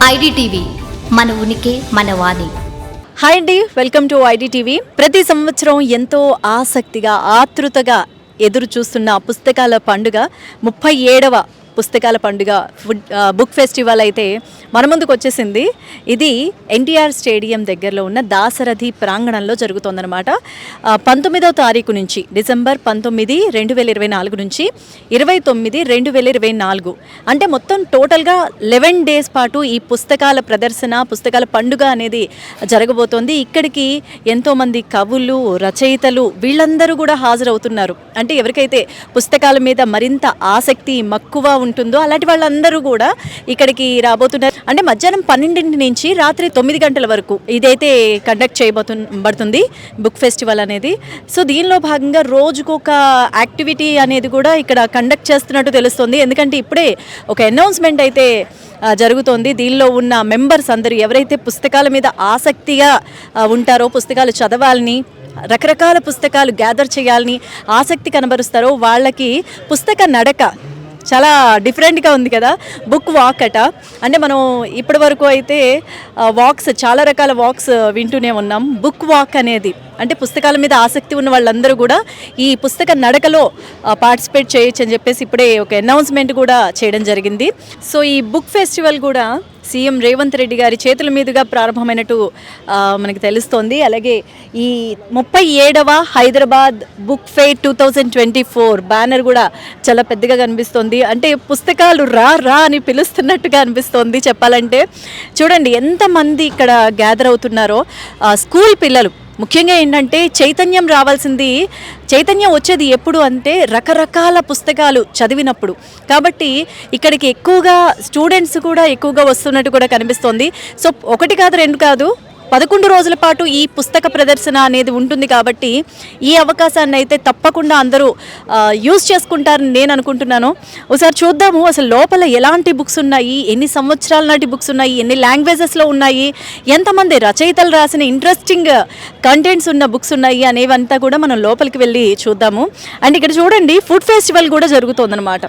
IDTV మన ఉనికి మన వాణి. హాయ్ అండి, వెల్కమ్ టు ఐడిటీవీ. ప్రతి సంవత్సరం ఎంతో ఆసక్తిగా ఆతృతగా ఎదురు చూస్తున్న పుస్తకాల పండుగ 37వ పుస్తకాల పండుగ బుక్ ఫెస్టివల్ అయితే మన ముందుకు వచ్చేసింది. ఇది ఎన్టీఆర్ స్టేడియం దగ్గరలో ఉన్న దాశరథి ప్రాంగణంలో జరుగుతోందనమాట. 19వ తారీఖు నుంచి డిసెంబర్ 19, 2024 నుంచి 29, 2024 అంటే మొత్తం టోటల్గా 11 డేస్ పాటు ఈ పుస్తకాల ప్రదర్శన, పుస్తకాల పండుగ అనేది జరగబోతోంది. ఇక్కడికి ఎంతోమంది కవులు, రచయితలు వీళ్ళందరూ కూడా హాజరవుతున్నారు. అంటే ఎవరికైతే పుస్తకాల మీద మరింత ఆసక్తి, మక్కువ ఉంటుందో అలాంటి వాళ్ళందరూ కూడా ఇక్కడికి రాబోతున్నారు. అంటే మధ్యాహ్నం 12 నుంచి రాత్రి 9 గంటల వరకు ఇదైతే కండక్ట్ చేయబడుతుంది బుక్ ఫెస్టివల్ అనేది. సో దీనిలో భాగంగా రోజుకొక యాక్టివిటీ అనేది కూడా ఇక్కడ కండక్ట్ చేస్తున్నట్టు తెలుస్తుంది. ఎందుకంటే ఇప్పుడే ఒక అనౌన్స్మెంట్ అయితే జరుగుతోంది. దీనిలో ఉన్న మెంబర్స్ అందరూ ఎవరైతే పుస్తకాల మీద ఆసక్తిగా ఉంటారో, పుస్తకాలు చదవాలని, రకరకాల పుస్తకాలు గ్యాదర్ చేయాలని ఆసక్తి కనబరుస్తారో వాళ్ళకి పుస్తక నడక చాలా డిఫరెంట్గా ఉంది కదా. బుక్ వాక్ అట. అంటే మనం ఇప్పటి వరకు అయితే వాక్స్, చాలా రకాల వాక్స్ వింటూనే ఉన్నాం. బుక్ వాక్ అనేది అంటే పుస్తకాల మీద ఆసక్తి ఉన్న వాళ్ళందరూ కూడా ఈ పుస్తక నడకలో పార్టిసిపేట్ చేయొచ్చు అని చెప్పేసి ఇప్పుడే ఒక అనౌన్స్మెంట్ కూడా చేయడం జరిగింది. సో ఈ బుక్ ఫెస్టివల్ కూడా సీఎం రేవంత్ రెడ్డి గారి చేతుల మీదుగా ప్రారంభమైనట్టు మనకి తెలుస్తోంది. అలాగే ఈ 37వ హైదరాబాద్ బుక్ ఫెయిర్ 2024 బ్యానర్ కూడా చాలా పెద్దగా కనిపిస్తోంది. అంటే పుస్తకాలు రా రా అని పిలుస్తున్నట్టుగా అనిపిస్తోంది చెప్పాలంటే. చూడండి ఎంతమంది ఇక్కడ గ్యాదర్ అవుతున్నారో. స్కూల్ పిల్లలు ముఖ్యంగా ఏంటంటే చైతన్యం రావాల్సింది, చైతన్యం వచ్చేది ఎప్పుడు అంటే రకరకాల పుస్తకాలు చదివినప్పుడు. కాబట్టి ఇక్కడికి ఎక్కువగా స్టూడెంట్స్ కూడా ఎక్కువగా వస్తున్నట్టు కూడా కనిపిస్తోంది. సో 1 కాదు 2 కాదు 11 రోజుల పాటు ఈ పుస్తక ప్రదర్శన అనేది ఉంటుంది. కాబట్టి ఈ అవకాశాన్ని అయితే తప్పకుండా అందరూ యూజ్ చేసుకుంటారని నేను అనుకుంటున్నాను. ఒకసారి చూద్దాము అసలు లోపల ఎలాంటి బుక్స్ ఉన్నాయి, ఎన్ని సంవత్సరాల నాటి బుక్స్ ఉన్నాయి, ఎన్ని లాంగ్వేజెస్లో ఉన్నాయి, ఎంతమంది రచయితలు రాసిన ఇంట్రెస్టింగ్ కంటెంట్స్ ఉన్న బుక్స్ ఉన్నాయి అనేవంతా కూడా మనం లోపలికి వెళ్ళి చూద్దాము. అండ్ ఇక్కడ చూడండి ఫుడ్ ఫెస్టివల్ కూడా జరుగుతుందన్నమాట.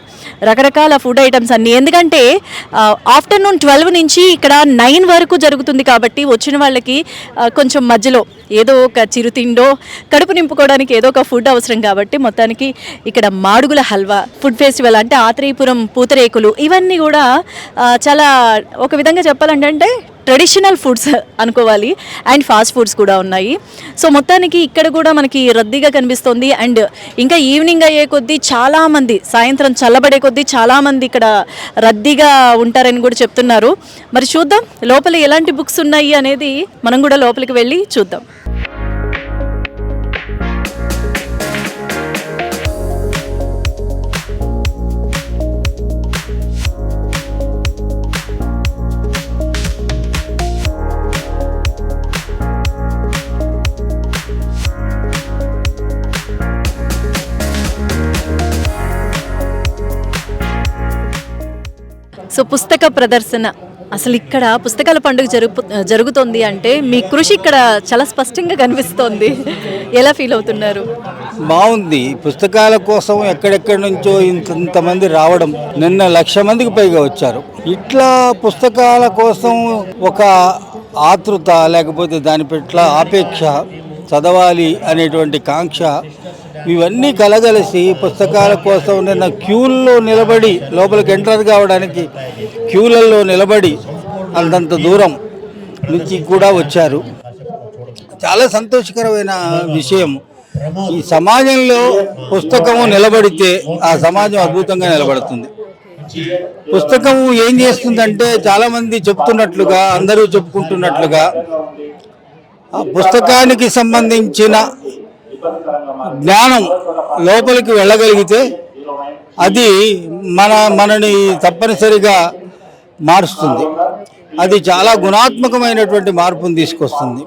రకరకాల ఫుడ్ ఐటమ్స్ అన్నీ. ఎందుకంటే ఆఫ్టర్నూన్ 12 నుంచి ఇక్కడ 9 వరకు జరుగుతుంది. కాబట్టి వచ్చిన వాళ్ళకి కొంచెం మధ్యలో ఏదో ఒక చిరుతిండో, కడుపు నింపుకోవడానికి ఏదో ఒక ఫుడ్ అవసరం. కాబట్టి మొత్తానికి ఇక్కడ మాడుగుల హల్వా ఫుడ్ ఫెస్టివల్, అంటే ఆత్రేయపురం పూతరేకులు, ఇవన్నీ కూడా చాలా ఒక విధంగా చెప్పాలంటే ట్రెడిషనల్ ఫుడ్స్ అనుకోవాలి. అండ్ ఫాస్ట్ ఫుడ్స్ కూడా ఉన్నాయి. సో మొత్తానికి ఇక్కడ కూడా మనకి రద్దీగా కనిపిస్తుంది. అండ్ ఇంకా ఈవినింగ్ అయ్యే కొద్దీ చాలామంది, సాయంత్రం చల్లబడే కొద్దీ చాలామంది ఇక్కడ రద్దీగా ఉంటారని కూడా చెప్తున్నారు. మరి చూద్దాం లోపల ఎలాంటి బుక్స్ ఉన్నాయి అనేది మనం కూడా లోపలికి వెళ్ళి చూద్దాం. సో పుస్తక ప్రదర్శన, అసలు ఇక్కడ పుస్తకాల పండుగ జరుగుతోంది అంటే మీ కృషి ఇక్కడ చాలా స్పష్టంగా కనిపిస్తోంది. ఎలా ఫీల్ అవుతున్నారు? బాగుంది. పుస్తకాల కోసం ఎక్కడెక్కడి నుంచో ఇంతమంది రావడం, నిన్న 1,00,000 మందికి పైగా వచ్చారు. ఇట్లా పుస్తకాల కోసం ఒక ఆతృత, లేకపోతే దాని పట్ల ఆపేక్ష, చదవాలి అనేటువంటి కాంక్ష, ఇవన్నీ కలగలిసి పుస్తకాల కోసం నిన్న క్యూల్లో నిలబడి, లోపలికి ఎంటర్ కావడానికి క్యూలలో నిలబడి అంతంత దూరం నుంచి కూడా వచ్చారు. చాలా సంతోషకరమైన విషయం. ఈ సమాజంలో పుస్తకము నిలబడితే ఆ సమాజం అద్భుతంగా నిలబడుతుంది. పుస్తకము ఏం చేస్తుందంటే, చాలామంది చెప్తున్నట్లుగా, అందరూ చెప్పుకుంటున్నట్లుగా, ఆ పుస్తకానికి సంబంధించిన జ్ఞానం లోపలికి వెళ్ళగలిగితే అది మనని తప్పనిసరిగా మారుస్తుంది. అది చాలా గుణాత్మకమైనటువంటి మార్పును తీసుకొస్తుంది.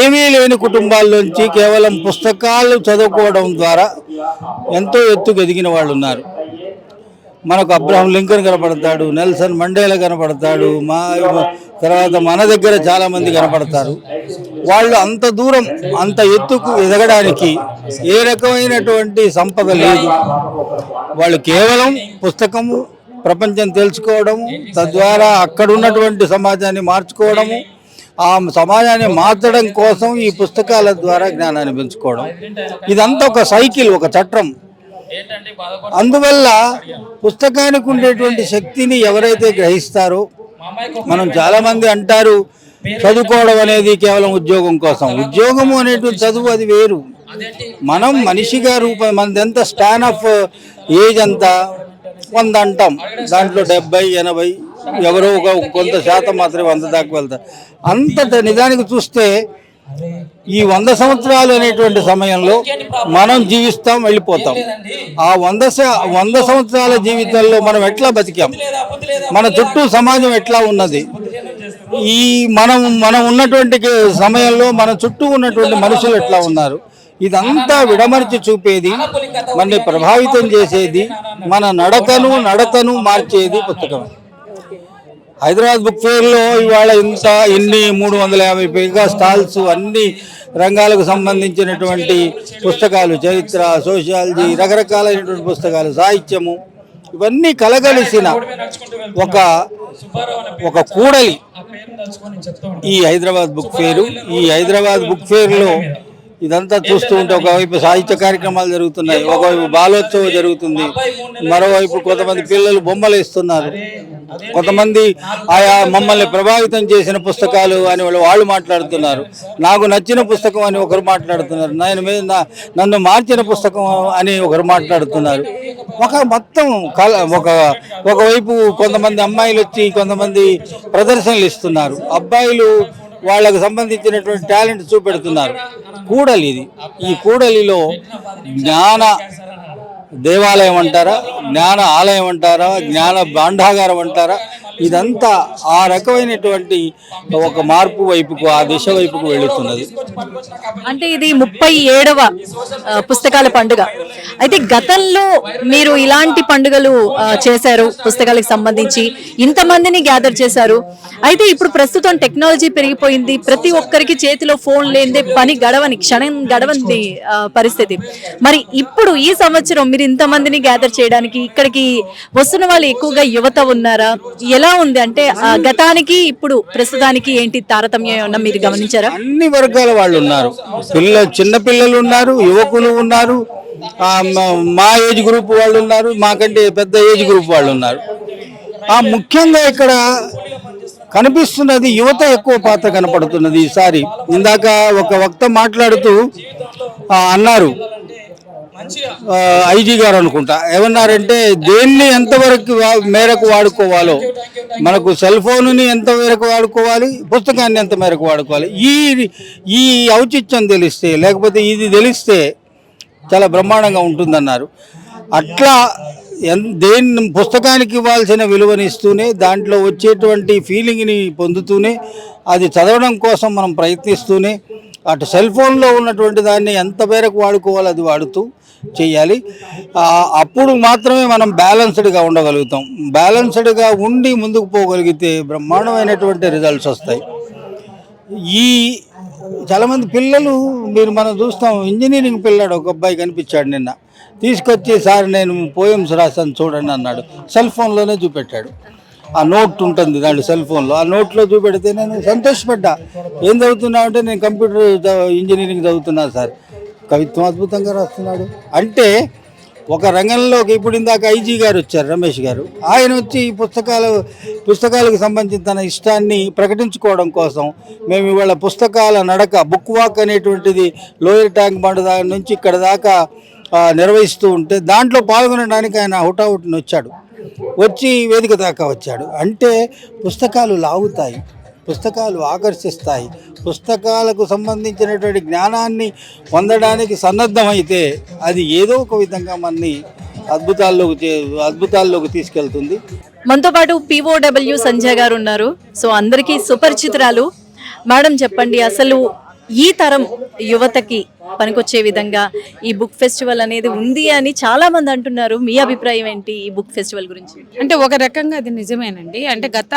ఏమీ లేని కుటుంబాల్లోంచి కేవలం పుస్తకాలు చదువుకోవడం ద్వారా ఎంతో ఎత్తుకు ఎదిగిన వాళ్ళు ఉన్నారు. మనకు అబ్రహం లింకన్ కనపడతాడు, నెల్సన్ మండేలా కనపడతాడు, తర్వాత మన దగ్గర చాలామంది కనపడతారు. వాళ్ళు అంత దూరం, అంత ఎత్తుకు ఎదగడానికి ఏ రకమైనటువంటి సంపద లేదు. వాళ్ళు కేవలం పుస్తకము ప్రపంచం తెలుసుకోవడము, తద్వారా అక్కడ ఉన్నటువంటి సమాజాన్ని మార్చుకోవడము, ఆ సమాజాన్ని మార్చడం కోసం ఈ పుస్తకాల ద్వారా జ్ఞానాన్ని పెంచుకోవడం, ఇదంతా ఒక సైకిల్, ఒక చట్రం. అందువల్ల పుస్తకానికి ఉండేటువంటి శక్తిని ఎవరైతే గ్రహిస్తారో, మనం చాలామంది అంటారు చదువుకోవడం అనేది కేవలం ఉద్యోగం కోసం. ఉద్యోగము అనేటువంటి చదువు అది వేరు. మనం మనిషిగా మనది ఎంత స్పాన్ ఆఫ్ ఏజ్ అంతా 100 అంటాం, దాంట్లో 70, 80 ఎవరో ఒక కొంత శాతం మాత్రమే 100 దాకా వెళ్తారు. అంత నిజానికి చూస్తే ఈ 100 సంవత్సరాలు అనేటువంటి సమయంలో మనం జీవిస్తాం, వెళ్ళిపోతాం. ఆ 100 సంవత్సరాల జీవితంలో మనం ఎట్లా బతికాం, మన చుట్టూ సమాజం ఎట్లా ఉన్నది, ఈ మనం ఉన్నటువంటి సమయంలో మన చుట్టూ ఉన్నటువంటి మనుషులు ఎట్లా ఉన్నారు, ఇదంతా విడమర్చి చూపేది, మనని ప్రభావితం చేసేది, మన నడతను మార్చేది పుస్తకం. హైదరాబాద్ బుక్ ఫేర్లో ఇవాళ ఇన్ని 350 పైగా స్టాల్స్, అన్ని రంగాలకు సంబంధించినటువంటి పుస్తకాలు, చరిత్ర, సోషియాలజీ, రకరకాలైనటువంటి పుస్తకాలు, సాహిత్యము, ఇవన్నీ కలగలిసిన ఒక కూడలి ఈ హైదరాబాద్ బుక్ ఫేరు. ఈ హైదరాబాద్ బుక్ ఫేర్లో ఇదంతా చూస్తూ ఉంటే ఒకవైపు సాహిత్య కార్యక్రమాలు జరుగుతున్నాయి, ఒకవైపు బాలోత్సవం జరుగుతుంది, మరోవైపు కొంతమంది పిల్లలు బొమ్మలు ఇస్తున్నారు, కొంతమంది ఆయా మమ్మల్ని ప్రభావితం చేసిన పుస్తకాలు అని వాళ్ళు మాట్లాడుతున్నారు, నాకు నచ్చిన పుస్తకం అని ఒకరు మాట్లాడుతున్నారు, నన్ను మార్చిన పుస్తకం అని ఒకరు మాట్లాడుతున్నారు. మొత్తం ఒకవైపు కొంతమంది అమ్మాయిలు వచ్చి కొంతమంది ప్రదర్శనలు ఇస్తున్నారు, అబ్బాయిలు వాళ్ళకు సంబంధించినటువంటి టాలెంట్ చూపెడుతున్నారు. కూడలి ఇది. ఈ కూడలిలో జ్ఞాన దేవాలయం అంటారా, జ్ఞాన ఆలయం అంటారా, జ్ఞాన భాండాగారం అంటారా, ఇదంతా ఆ రకమైనటువంటి ఒక మార్పు వైపుకు, ఆ దిశ వైపుకు వెళుతున్నది. అంటే ఇది 37వ పుస్తకాల పండుగ. అయితే గతంలో మీరు ఇలాంటి పండుగలు చేశారు, పుస్తకాలకు సంబంధించి ఇంతమందిని గ్యాదర్ చేశారు. అయితే ఇప్పుడు ప్రస్తుతం టెక్నాలజీ పెరిగిపోయింది, ప్రతి ఒక్కరికి చేతిలో ఫోన్ లేనిదే క్షణం గడవని పరిస్థితి. మరి ఇప్పుడు ఈ సంవత్సరం మీరు ఇంతమందిని గ్యాదర్ చేయడానికి ఇక్కడికి వస్తున్న వాళ్ళు ఎక్కువగా యువత ఉన్నారా? ఎలా ఉంది అంటే గతానికి ఇప్పుడు ప్రస్తుతానికి ఏంటి తారతమ్యం ఏమన్నా మీరు గమనించారా? అన్ని వర్గాల వాళ్ళు ఉన్నారు, చిన్న పిల్లలు ఉన్నారు, యువకులు ఉన్నారు, మా ఏజ్ గ్రూప్ వాళ్ళు ఉన్నారు, మాకంటే పెద్ద ఏజ్ గ్రూప్ వాళ్ళు ఉన్నారు. ముఖ్యంగా ఇక్కడ కనిపిస్తున్నది యువత ఎక్కువ పాత్ర కనపడుతున్నది ఈసారి. ఇందాక ఒక వక్త మాట్లాడుతూ అన్నారు, ఐజీ గారు అనుకుంటా, ఏమన్నారంటే దేన్ని ఎంతవరకు మేరకు వాడుకోవాలో, మనకు సెల్ ఫోన్ని ఎంత మేరకు వాడుకోవాలి, పుస్తకాన్ని ఎంత మేరకు వాడుకోవాలి, ఈ ఔచిత్యం తెలిస్తే, లేకపోతే ఇది తెలిస్తే చాలా బ్రహ్మాండంగా ఉంటుందన్నారు. అట్లా దేన్ని పుస్తకానికి ఇవ్వాల్సిన విలువనిస్తూనే, దాంట్లో వచ్చేటువంటి ఫీలింగ్ని పొందుతూనే, అది చదవడం కోసం మనం ప్రయత్నిస్తూనే, అటు సెల్ ఫోన్లో ఉన్నటువంటి దాన్ని ఎంత మేరకు వాడుకోవాలో అది వాడుతూ చేయాలి. అప్పుడు మాత్రమే మనం బ్యాలెన్స్డ్గా ఉండగలుగుతాం. బ్యాలెన్స్డ్గా ఉండి ముందుకు పోగలిగితే బ్రహ్మాండమైనటువంటి రిజల్ట్స్ వస్తాయి. చాలామంది పిల్లలు మనం చూస్తాం, ఇంజనీరింగ్ పిల్లాడు ఒక అబ్బాయి కనిపించాడు నిన్న, తీసుకొచ్చి సార్ నేను పోయమ్స్ రాశాను చూడండి అన్నాడు. సెల్ ఫోన్లోనే చూపెట్టాడు. ఆ నోట్ ఉంటుంది దాంట్లో సెల్ ఫోన్లో, ఆ నోట్లో చూపెడితే నేను సంతోషపడ్డా. ఏం చదువుతున్నావు అంటే నేను కంప్యూటర్ ఇంజనీరింగ్ చదువుతున్నాను సార్. కవిత్వం అద్భుతంగా రాస్తున్నాడు. అంటే ఒక రంగంలోకి ఇప్పుడు ఇందాక ఐజీ గారు వచ్చారు, రమేష్ గారు, ఆయన వచ్చి పుస్తకాలకు సంబంధించిన తన ఇష్టాన్ని ప్రకటించుకోవడం కోసం మేము ఇవాళ పుస్తకాల నడక, బుక్ వాక్ అనేటువంటిది లోయర్ ట్యాంక్ బండ్ నుంచి ఇక్కడ దాకా నిర్వహిస్తూ ఉంటే దాంట్లో పాల్గొనడానికి ఆయన హుటాహుటిని వచ్చి వేదిక దాకా వచ్చాడు. అంటే పుస్తకాలు లాగుతాయి, పుస్తకాలు ఆకర్షిస్తాయి. పుస్తకాలకు సంబంధించినటువంటి జ్ఞానాన్ని పొందడానికి సన్నద్ధమైతే అది ఏదో ఒక విధంగా మనని అద్భుతాల్లోకి తీసుకెళ్తుంది. మనతో పాటు POW సంజయ్ గారు ఉన్నారు. సో అందరికీ సుపరిచితురాలు. మేడం చెప్పండి, అసలు ఈ తరం యువతకి పనికొచ్చే విధంగా ఈ బుక్ ఫెస్టివల్ అనేది ఉంది అని చాలా మంది అంటున్నారు. మీ అభిప్రాయం ఏంటి ఈ బుక్ ఫెస్టివల్ గురించి? అంటే ఒక రకంగా అది నిజమేనండి. అంటే గత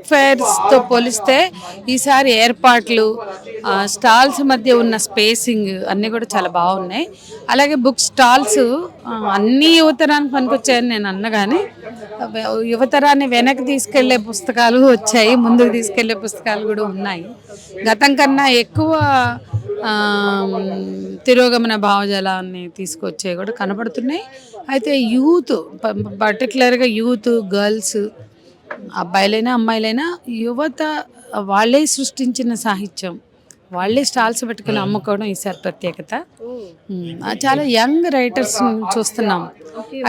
ఫేర్స్తో పోలిస్తే ఈసారి ఏర్పాట్లు, స్టాల్స్ మధ్య ఉన్న స్పేసింగ్ అన్నీ కూడా చాలా బాగున్నాయి. అలాగే బుక్ స్టాల్స్ అన్ని యువతరానికి పనికొచ్చాయని నేను అన్నగానే యువతరాన్ని వెనక్కి తీసుకెళ్లే పుస్తకాలు వచ్చాయి, ముందుకు తీసుకెళ్లే పుస్తకాలు కూడా ఉన్నాయి. గతం కన్నా ఎక్కువ తిరోగమన భావజాలాన్ని తీసుకొచ్చే కూడా కనపడుతున్నాయి. అయితే యూత్, పర్టికులర్గా యూత్, గర్ల్స్, అబ్బాయిలైనా అమ్మాయిలైనా యువత వాళ్ళే సృష్టించిన సాహిత్యం వాళ్ళే స్టాల్స్ పెట్టుకుని అమ్ముకోవడం ఈసారి ప్రత్యేకత. చాలా యంగ్ రైటర్స్ చూస్తున్నాం.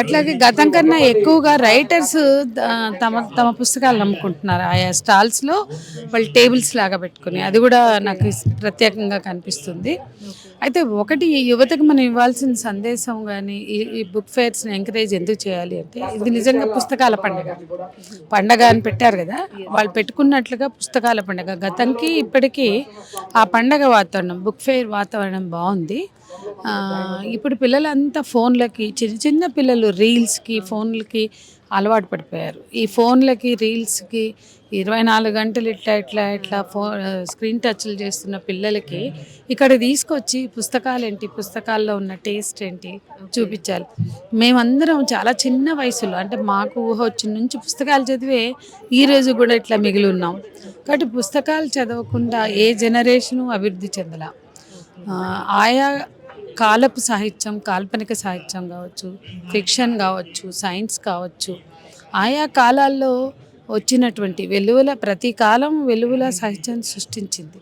అట్లాగే గతం కన్నా ఎక్కువగా రైటర్స్ తమ పుస్తకాలు అమ్ముకుంటున్నారు ఆయా స్టాల్స్లో, వాళ్ళు టేబుల్స్ లాగా పెట్టుకుని. అది కూడా నాకు ప్రత్యేకంగా కనిపిస్తుంది. అయితే ఒకటి యువతకు మనం ఇవ్వాల్సిన సందేశం కానీ ఈ బుక్ ఫేర్స్ని ఎంకరేజ్ ఎందుకు చేయాలి అంటే, ఇది నిజంగా పుస్తకాల పండగ అని పెట్టారు కదా, వాళ్ళు పెట్టుకున్నట్లుగా పుస్తకాల పండుగ. గతంకి ఇప్పటికీ ఆ పండగ వాతావరణం, బుక్ ఫేర్ వాతావరణం బాగుంది. ఇప్పుడు పిల్లలంతా ఫోన్లకి, చిన్న చిన్న పిల్లలు రీల్స్కి, ఫోన్లకి అలవాటు పడిపోయారు. ఈ ఫోన్లకి, రీల్స్కి 24 గంటలు ఇట్లా స్క్రీన్ టచ్లు చేస్తున్న పిల్లలకి ఇక్కడ తీసుకొచ్చి పుస్తకాలు ఏంటి, పుస్తకాల్లో ఉన్న టేస్ట్ ఏంటి చూపించాలి. మేమందరం చాలా చిన్న వయసులో, అంటే మాకు ఊహ వచ్చిన నుంచి పుస్తకాలు చదివే ఈరోజు కూడా ఇట్లా మిగిలి ఉన్నాం. కాబట్టి పుస్తకాలు చదవకుండా ఏ జనరేషను అభివృద్ధి చెందల. ఆయా కాలపు సాహిత్యం, కాల్పనిక సాహిత్యం కావచ్చు, ఫిక్షన్ కావచ్చు, సైన్స్ కావచ్చు, ఆయా కాలాల్లో వచ్చినటువంటి వెలువల, ప్రతి కాలం వెలువల సాహిత్యాన్ని సృష్టించింది.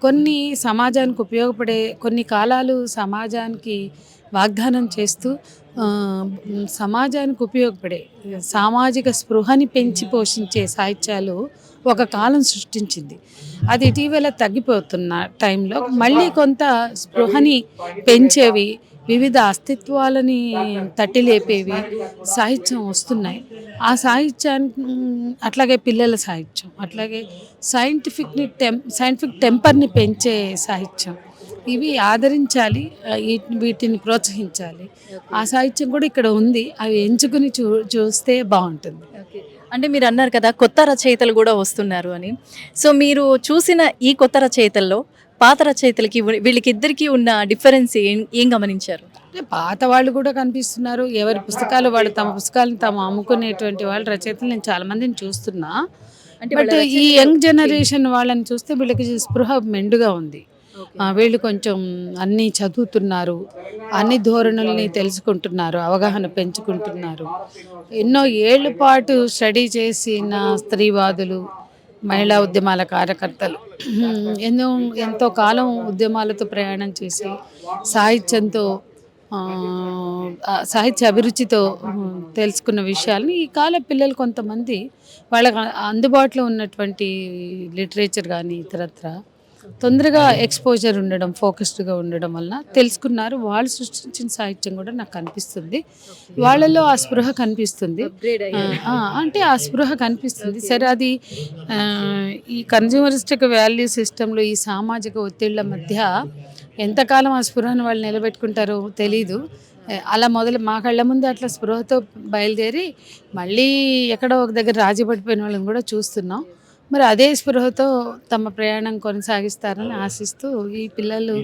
కొన్ని సమాజానికి ఉపయోగపడే, కొన్ని కాలాలు సమాజానికి వాగ్దానం చేస్తూ సమాజానికి ఉపయోగపడే సామాజిక స్పృహని పెంచి పోషించే సాహిత్యాలు ఒక కాలం సృష్టించింది. అది ఇటీవల తగ్గిపోతున్న టైంలో మళ్ళీ కొంత స్పృహని పెంచేవి, వివిధ అస్తిత్వాలని తట్టి లేపేవి సాహిత్యం వస్తున్నాయి. ఆ సాహిత్యాన్ని, అట్లాగే పిల్లల సాహిత్యం, అట్లాగే సైంటిఫిక్ టెంపర్ని పెంచే సాహిత్యం, ఇవి ఆదరించాలి, వీటిని ప్రోత్సహించాలి. ఆ సాహిత్యం కూడా ఇక్కడ ఉంది. అవి ఎంచుకుని చూస్తే బాగుంటుంది. అంటే మీరు అన్నారు కదా కొత్త రచయితలు కూడా వస్తున్నారు అని. సో మీరు చూసిన ఈ కొత్త రచయితల్లో పాత రచయితలకి వీళ్ళకిద్దరికీ ఉన్న డిఫరెన్స్ ఏం గమనించారు? పాత వాళ్ళు కూడా కనిపిస్తున్నారు. ఎవరి పుస్తకాలు వాళ్ళు, తమ పుస్తకాలను తాము అమ్ముకునేటువంటి వాళ్ళు రచయితలు నేను చాలా మందిని చూస్తున్నా. బట్ ఈ యంగ్ జనరేషన్ వాళ్ళని చూస్తే వీళ్ళకి స్పృహ మెండుగా ఉంది. వీళ్ళు కొంచెం అన్నీ చదువుతున్నారు, అన్ని ధోరణుల్ని తెలుసుకుంటున్నారు, అవగాహన పెంచుకుంటున్నారు. ఎన్నో ఏళ్ల పాటు స్టడీ చేసిన స్త్రీవాదులు, మహిళా ఉద్యమాల కార్యకర్తలు ఎంతో కాలం ఉద్యమాలతో ప్రయాణం చేసి సాహిత్యంతో, సాహిత్య అభిరుచితో తెలుసుకున్న విషయాల్ని ఈ కాల పిల్లలు కొంతమంది వాళ్ళకి అందుబాటులో ఉన్నటువంటి లిటరేచర్ కానీ ఇతరత్ర తొందరగా ఎక్స్పోజర్ ఉండడం, ఫోకస్డ్గా ఉండడం వలన తెలుసుకున్నారు. వాళ్ళు సృష్టించిన సాహిత్యం కూడా నాకు కనిపిస్తుంది, వాళ్ళలో ఆ స్పృహ కనిపిస్తుంది. అంటే ఆ స్పృహ కనిపిస్తుంది. సరే, అది ఈ కన్జ్యూమరిస్టిక్ వాల్యూ సిస్టంలో ఈ సామాజిక ఒత్తిళ్ల మధ్య ఎంతకాలం ఆ స్పృహను వాళ్ళు నిలబెట్టుకుంటారో తెలీదు. అలా మా కళ్ళ ముందు అట్లా స్పృహతో బయలుదేరి మళ్ళీ ఎక్కడో ఒక దగ్గర రాజీ పడిపోయిన వాళ్ళని కూడా చూస్తున్నాం. మరి అదే స్పృహతో తమ ప్రయాణం కొనసాగిస్తారని ఆశిస్తూ ఈ పిల్లలు,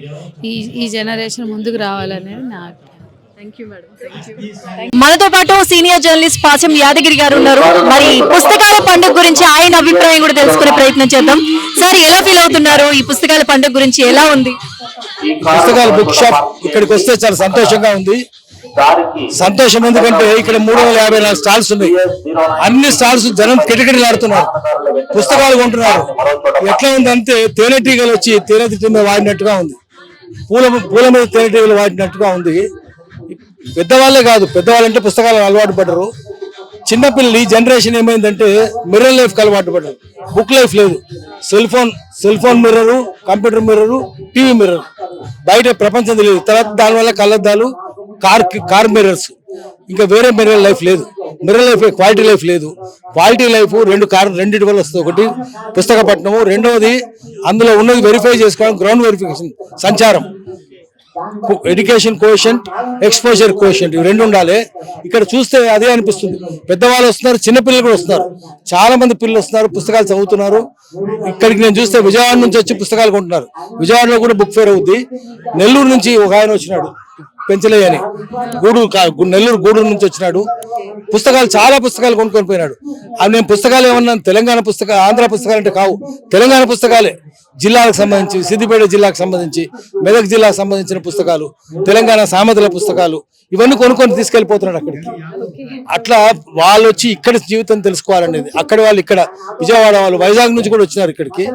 ఈ జనరేషన్ ముందుకు రావాలనేది నా అభిప్రాయం. మనతో పాటు సీనియర్ జర్నలిస్ట్ పాచం యాదగిరి గారు ఉన్నారు. మరి పుస్తకాల పండుగ గురించి ఆయన అభిప్రాయం కూడా తెలుసుకునే ప్రయత్నం చేద్దాం. సార్, ఎలా ఫీల్ అవుతున్నారు? ఈ పుస్తకాల పండుగ గురించి ఎలా ఉంది? పుస్తకాల బుక్ షాప్ ఇక్కడికి వస్తే చాలా సంతోషంగా ఉంది. సంతోషం ఎందుకంటే ఇక్కడ 354 స్టాల్స్ ఉన్నాయి. అన్ని స్టాల్స్ జనం కిటకిటలాడుతున్నారు, పుస్తకాలు కొంటున్నారు. ఎట్లా ఉందంటే తేనెటీగలు వచ్చి తేనెటీగ మీద వాడినట్టుగా ఉంది, పూల మీద తేనెటీగలు వాడినట్టుగా ఉంది. పెద్దవాళ్ళే కాదు, పెద్దవాళ్ళంటే పుస్తకాలు అలవాటు పడ్డరు. చిన్నపిల్లలు ఈ జనరేషన్ ఏమైందంటే మిర్రర్ లైఫ్కి అలవాటు పడ్డారు, బుక్ లైఫ్ లేదు. Cell phone mirror, computer mirror, TV mirror, బయట ప్రపంచం తెలియదు. తర్వాత దానివల్ల కళ్ళద్దాలు, కార్ మిర్రర్స్, ఇంకా వేరే మిర్రర్ లైఫ్ లేదు. మిర్రర్ లైఫ్ క్వాలిటీ లైఫ్ లేదు. క్వాలిటీ లైఫ్ రెండింటి వల్ల వస్తుంది. ఒకటి పుస్తక పట్టణము, రెండవది అందులో ఉన్నది వెరిఫై చేసుకోవడం, గ్రౌండ్ వెరిఫికేషన్ సంచారం. ఎడ్యుకేషన్ కోషెంట్, ఎక్స్పోజర్ కోషెంట్, ఇవి రెండు ఉండాలి. ఇక్కడ చూస్తే అదే అనిపిస్తుంది. పెద్దవాళ్ళు వస్తున్నారు, చిన్నపిల్లలు కూడా వస్తున్నారు, చాలా మంది పిల్లలు వస్తున్నారు, పుస్తకాలు చదువుతున్నారు. ఇక్కడికి నేను చూస్తే విజయవాడ నుంచి వచ్చి పుస్తకాలు కొంటున్నారు. విజయవాడలో కూడా బుక్ ఫేర్ అవుద్ది. నెల్లూరు నుంచి ఒక ఆయన వచ్చినాడు, పెంచలయ్య అని, నెల్లూరు గూడూరు నుంచి వచ్చినాడు. పుస్తకాలు చాలా పుస్తకాలు కొనుక్కొని పోయినాడు. అది నేను పుస్తకాలు ఏమన్నా తెలంగాణ పుస్తకాలు, ఆంధ్ర పుస్తకాలు అంటే కావు, తెలంగాణ పుస్తకాలే. జిల్లాలకు సంబంధించి, సిద్దిపేట జిల్లాకు సంబంధించి, మెదక్ జిల్లాకు సంబంధించిన పుస్తకాలు, తెలంగాణ సామెతల పుస్తకాలు, ఇవన్నీ కొనుక్కొని తీసుకెళ్లిపోతున్నాడు అక్కడికి. అట్లా వాళ్ళు వచ్చి ఇక్కడ జీవితం తెలుసుకోవాలనేది. అక్కడ వాళ్ళు ఇక్కడ విజయవాడ వాళ్ళు, వైజాగ్ నుంచి కూడా వచ్చినారు ఇక్కడికి.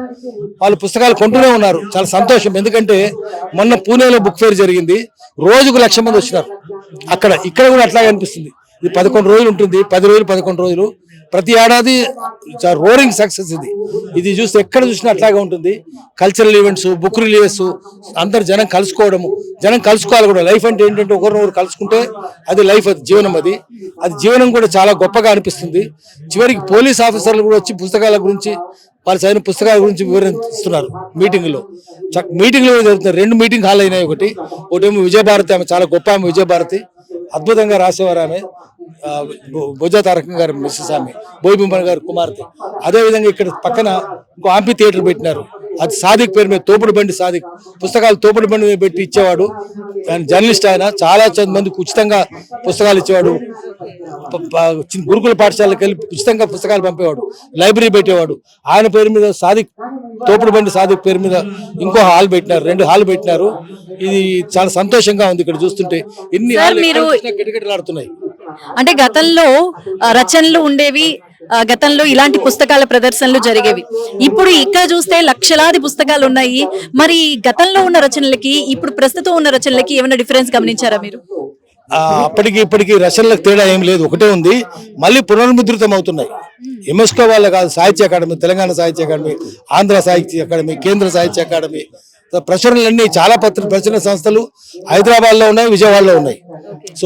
వాళ్ళు పుస్తకాలు కొంటూనే ఉన్నారు. చాలా సంతోషం. ఎందుకంటే మొన్న పూణేలో బుక్ ఫేర్ జరిగింది, రోజుకు 1,00,000 మంది వచ్చినారు. ఇక్కడ కూడా అట్లాగే అనిపిస్తుంది. ఇది 11 రోజులు ఉంటుంది, 10 రోజులు 11 రోజులు, ప్రతి ఏడాది రోరింగ్ సక్సెస్ ఇది. ఇది చూస్తే ఎక్కడ చూసినా అట్లాగే ఉంటుంది. కల్చరల్ ఈవెంట్స్, బుక్ రిలీజెస్, అందరు జనం కలుసుకోవడము, జనం కలుసుకోవాలి కూడా. లైఫ్ అంటే ఏంటంటే ఒకరినొకరు కలుసుకుంటే అది లైఫ్, అది జీవనం. అది జీవనం కూడా చాలా గొప్పగా అనిపిస్తుంది. చివరికి పోలీస్ ఆఫీసర్లు కూడా వచ్చి పుస్తకాల గురించి, వాళ్ళు చదివిన పుస్తకాల గురించి వివరిస్తున్నారు మీటింగ్లో. మీటింగ్లు కూడా జరుగుతున్నారు. 2 మీటింగ్ హాల్ అయినాయి. ఒకటేమో విజయభారతి, ఆమె చాలా గొప్ప ఆమె, విజయభారతి అద్భుతంగా రాసేవారు ఆమె, బొజ్జా తారకం గారి మిస్సెస్ ఆమె, బోయిబింబన్ గారి కుమార్తె. అదేవిధంగా ఇక్కడ పక్కన ఇంకో ఆంపీ థియేటర్ పెట్టినారు, అది సాదిక్ పేరు మీద, తోపుడు బండి సాదిక్, పుస్తకాలు తోపుడు బండి మీద పెట్టి ఇచ్చేవాడు. ఆయన జర్నలిస్ట్, ఆయన చాలా మందికి ఉచితంగా పుస్తకాలు ఇచ్చేవాడు. గురుకుల పాఠశాలకు వెళ్ళి ఉచితంగా పుస్తకాలు పంపేవాడు, లైబ్రరీ పెట్టేవాడు. ఆయన పేరు మీద సాదిక్, తోపుడు బండి సాదిక్ పేరు మీద ఇంకో హాల్ పెట్టినారు, 2 హాల్ పెట్టినారు. ఇది చాలా సంతోషంగా ఉంది ఇక్కడ చూస్తుంటే. ఇన్ని గిటగిటలాడుతున్నాయి. అంటే గతంలో రచనలు ఉండేవి, గతంలో ఇలాంటి పుస్తకాల ప్రదర్శనలు జరిగేవి. ఇప్పుడు ఇక్కడ చూస్తే లక్షలాది పుస్తకాలు ఉన్నాయి. మరి గతంలో ఉన్న రచనలకి ఇప్పుడు ప్రస్తుతం ఉన్న రచనలకి ఏమైనా డిఫరెన్స్ గమనించారా మీరు? అప్పటికి ఇప్పటికి రచనలకు తేడా ఏం లేదు, ఒకటే ఉంది. మళ్ళీ పునర్ముద్రితం అవుతున్నాయి. యునెస్కో వాళ్ళ కాదు, సాహిత్య అకాడమీ, తెలంగాణ సాహిత్య అకాడమీ, ఆంధ్ర సాహిత్య అకాడమీ, కేంద్ర సాహిత్య అకాడమీ ప్రచురణలన్నీ, చాలా ప్రచురణ సంస్థలు హైదరాబాద్లో ఉన్నాయి, విజయవాడలో ఉన్నాయి. సో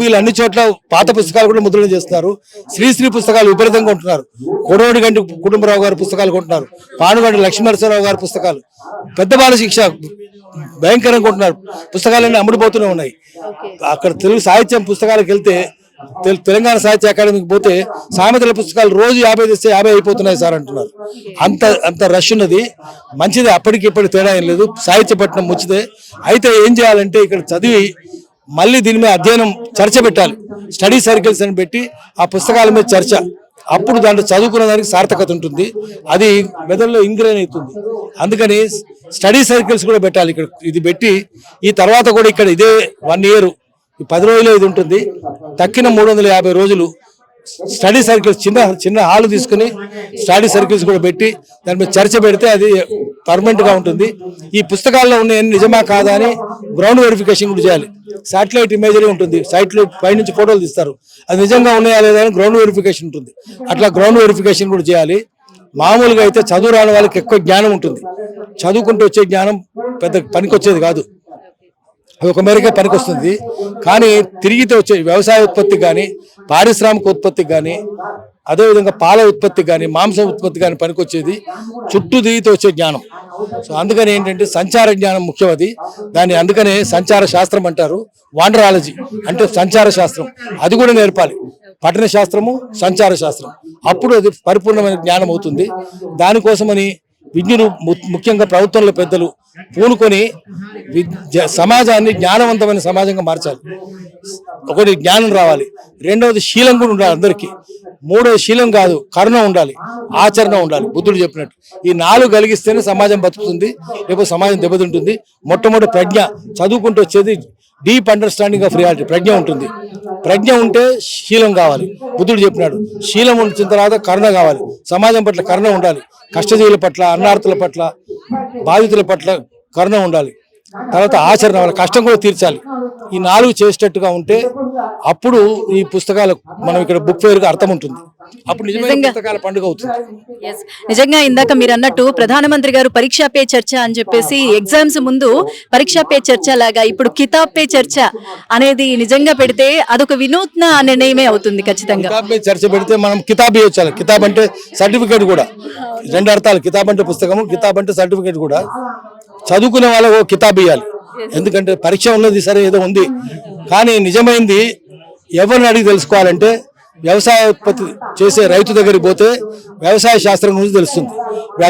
వీళ్ళు అన్ని చోట్ల పాత పుస్తకాలు కూడా ముద్రణ చేస్తున్నారు. శ్రీశ్రీ పుస్తకాలు విపరీతంగా ఉంటున్నారు. కొడవడి గంటి కుటుంబరావు గారి పుస్తకాలు కొంటున్నారు, పానుగంటి లక్ష్మీనరసింహరావు గారి పుస్తకాలు, పెద్ద బాల శిక్ష భయంకరంగా కొంటున్నారు. పుస్తకాలన్నీ అమ్ముడుపోతూనే ఉన్నాయి. అక్కడ తెలుగు సాహిత్యం పుస్తకాలకు వెళ్తే, తెలంగాణ సాహిత్య అకాడమీకి పోతే సామెతల పుస్తకాలు రోజు 50 తెస్తే 50 అయిపోతున్నాయి సార్ అంటున్నారు. అంత రష్ ఉన్నది. మంచిది, అప్పటికి ఇప్పటికి తేడా ఏం లేదు. సాహిత్య పట్టణం ముచ్చితే. అయితే ఏం చేయాలంటే ఇక్కడ చదివి మళ్ళీ దీని మీద అధ్యయనం, చర్చ పెట్టాలి. స్టడీ సర్కిల్స్ అని పెట్టి ఆ పుస్తకాల మీద చర్చ, అప్పుడు దాంట్లో చదువుకున్న దానికి సార్థకత ఉంటుంది, అది మెదడులో ఇంగ్రేన్ అవుతుంది. అందుకని స్టడీ సర్కిల్స్ కూడా పెట్టాలి ఇక్కడ. ఇది పెట్టి ఈ తర్వాత కూడా ఇక్కడ ఇదే 1 year 10 రోజులు ఇది ఉంటుంది. తక్కిన 350 రోజులు స్టడీ సర్కిల్స్, చిన్న హాల్ తీసుకుని స్టడీ సర్కిల్స్ కూడా పెట్టి దాని మీద చర్చ పెడితే అది పర్మనెంట్ గా ఉంటుంది. ఈ పుస్తకాల్లో ఉన్న నిజమా కాదా అని గ్రౌండ్ వెరిఫికేషన్ కూడా చేయాలి. శాటిలైట్ ఇమేజరీ ఉంటుంది, సైట్లో పైనుంచి ఫోటోలు తీస్తారు, అది నిజంగా ఉన్నాయా లేదా అని గ్రౌండ్ వెరిఫికేషన్ ఉంటుంది. అట్లా గ్రౌండ్ వెరిఫికేషన్ కూడా చేయాలి. మామూలుగా అయితే చదువు రాని వాళ్ళకి ఎక్కువ జ్ఞానం ఉంటుంది, చదువుకుంటూ వచ్చే జ్ఞానం పెద్ద పనికొచ్చేది కాదు, అది ఒక మేరకే పనికొస్తుంది. కానీ తిరిగితే వచ్చే వ్యవసాయ ఉత్పత్తి కానీ, పారిశ్రామిక ఉత్పత్తికి కానీ, అదేవిధంగా పాల ఉత్పత్తికి కానీ, మాంసం ఉత్పత్తి కానీ పనికొచ్చేది చుట్టూ తిరిగితే వచ్చే జ్ఞానం. సో అందుకని ఏంటంటే సంచార జ్ఞానం ముఖ్యం. దాన్ని అందుకనే సంచార శాస్త్రం అంటారు. వాండరాలజీ అంటే సంచార శాస్త్రం, అది కూడా నేర్పాలి. పఠన శాస్త్రము, సంచార శాస్త్రం, అప్పుడు అది పరిపూర్ణమైన జ్ఞానం అవుతుంది. దానికోసమని విజ్ఞులు, ముఖ్యంగా ప్రభుత్వంలో పెద్దలు పూనుకొని సమాజాన్ని జ్ఞానవంతమైన సమాజంగా మార్చాలి. ఒకటి జ్ఞానం రావాలి, రెండవది శీలం కూడా ఉండాలి అందరికీ, మూడవది శీలం కాదు కరుణ ఉండాలి, ఆచరణ ఉండాలి. బుద్ధుడు చెప్పినట్టు ఈ 4 కలిగిస్తేనే సమాజం బతుకుతుంది, లేకపోతే సమాజం దెబ్బతింటుంది. మొట్టమొదటి ప్రజ్ఞ, చదువుకుంటూ వచ్చేది డీప్ అండర్స్టాండింగ్ ఆఫ్ రియాలిటీ, ప్రజ్ఞ ఉంటుంది. ప్రజ్ఞ ఉంటే శీలం కావాలి, బుద్ధుడు చెప్పినాడు. శీలం వచ్చిన తర్వాత కరుణ కావాలి, సమాజం పట్ల కరుణ ఉండాలి, కష్టజీవుల పట్ల, అన్నార్థుల పట్ల, బాధితుల పట్ల కరుణ ఉండాలి. తర్వాత ఆచరణ, వాళ్ళ కష్టం కూడా తీర్చాలి. ఈ 4 చేసేటట్టుగా ఉంటే అప్పుడు ఈ పుస్తకాలు మనం ఇక్కడ బుక్ ఫేర్గా అర్థం ఉంటుంది. అప్పుడు నిజమైన పుస్తకాల పండుగ అవుతుంది. నిజంగా ఇందాక మీరు అన్నట్టు ప్రధానమంత్రి గారు పరీక్షా పే చర్చ అని చెప్పేసి ఎగ్జామ్స్ ముందు పరీక్షా పే చర్చ లాగా ఇప్పుడు కితాబ్ పే చర్చ అనేది నిజంగా పెడితే అదొక వినూత్న నిర్ణయమే అవుతుంది. ఖచ్చితంగా కితాబ్ పే చర్చ పెడితే మనం కితాబ్ ఇవ్వాలి. కితాబ్ అంటే సర్టిఫికేట్ కూడా, 2 అర్థాలు. కితాబ్ అంటే పుస్తకము, కితాబ్ అంటే సర్టిఫికేట్ కూడా. చదువుకునే వాళ్ళకు కితాబ్ ఇవ్వాలి, ఎందుకంటే పరీక్ష ఉన్నది సరే ఏదో ఉంది, కానీ నిజమైంది ఎవరిని అడిగి తెలుసుకోవాలంటే వ్యవసాయ ఉత్పత్తి చేసే రైతు దగ్గరికి పోతే వ్యవసాయ శాస్త్రం గురించి తెలుస్తుంది.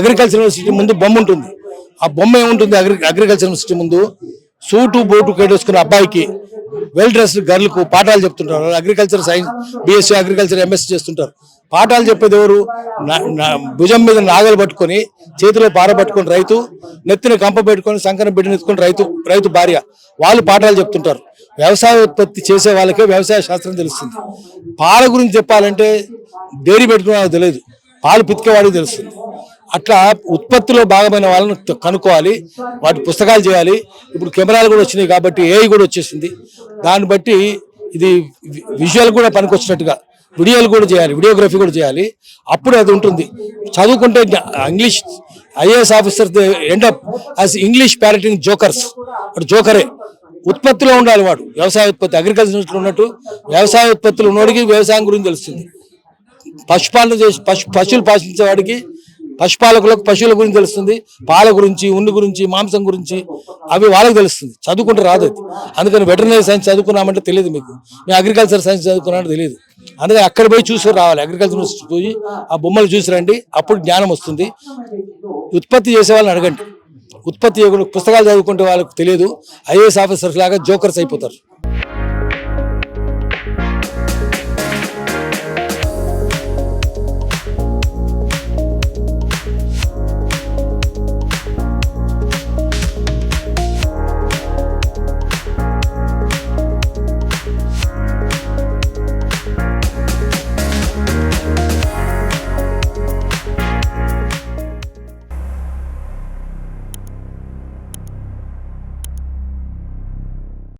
అగ్రికల్చర్ యూనివర్సిటీ ముందు బొమ్మ ఉంటుంది. ఆ బొమ్మ ఏముంటుంది? అగ్రికల్చర్ యూనివర్సిటీ ముందు సూటు బోటు కేటేసుకున్న అబ్బాయికి, వెల్ డ్రెస్డ్ గర్ల్కు పాఠాలు చెప్తుంటారు. Agriculture science BSc agriculture MSc చేస్తుంటారు. పాఠాలు చెప్పేది ఎవరు? భుజం మీద నాగలు పట్టుకొని, చేతిలో పార పట్టుకొని రైతు, నెత్తిన కంప పెట్టుకొని, సంకన బిడ్డను ఎత్తుకొని రైతు భార్య, వాళ్ళు పాఠాలు చెప్తుంటారు. వ్యవసాయ ఉత్పత్తి చేసే వాళ్ళకే వ్యవసాయ శాస్త్రం తెలుస్తుంది. పాల గురించి చెప్పాలంటే డైరీ పెట్టుకునే వాళ్ళకి తెలియదు, పాలు పితికేవాడికి తెలుస్తుంది. అట్లా ఉత్పత్తిలో భాగమైన వాళ్ళని కనుక్కోవాలి, వాటి పుస్తకాలు చేయాలి. ఇప్పుడు కెమెరాలు కూడా వచ్చినాయి కాబట్టి ఏఐ కూడా వచ్చేసింది. దాన్ని బట్టి ఇది విజువల్ కూడా పనికొచ్చినట్టుగా వీడియోలు కూడా చేయాలి, వీడియోగ్రఫీ కూడా చేయాలి. అప్పుడు అది ఉంటుంది. చదువుకుంటే English IAS officer end up as English parroting jokers. వాడు జోకరే. ఉత్పత్తిలో ఉండాలి వాడు. వ్యవసాయ ఉత్పత్తి అగ్రికల్చర్ ఉన్నట్టు వ్యవసాయ ఉత్పత్తులు ఉన్నవాడికి వ్యవసాయం గురించి తెలుస్తుంది. పశుపాలన చేసి పశువులు పాలించే వాడికి, పశుపాలకులకు పశువుల గురించి తెలుస్తుంది. పాల గురించి, ఉన్ని గురించి, మాంసం గురించి అవి వాళ్ళకి తెలుస్తుంది. చదువుకుంటే రాదు అది. అందుకని వెటర్నరీ సైన్స్ చదువుకున్నామంటే తెలియదు మీకు, మేము అగ్రికల్చర్ సైన్స్ చదువుకున్నామంటే తెలియదు. అందుకని అక్కడ పోయి చూసి రావాలి. అగ్రికల్చర్ పోయి ఆ బొమ్మలు చూసి రండి, అప్పుడు జ్ఞానం వస్తుంది. ఉత్పత్తి చేసే వాళ్ళని అడగండి. ఉత్పత్తి పుస్తకాలు చదువుకుంటే వాళ్ళకి తెలియదు. ఐఏఎస్ ఆఫీసర్స్ లాగా జోకర్స్ అయిపోతారు.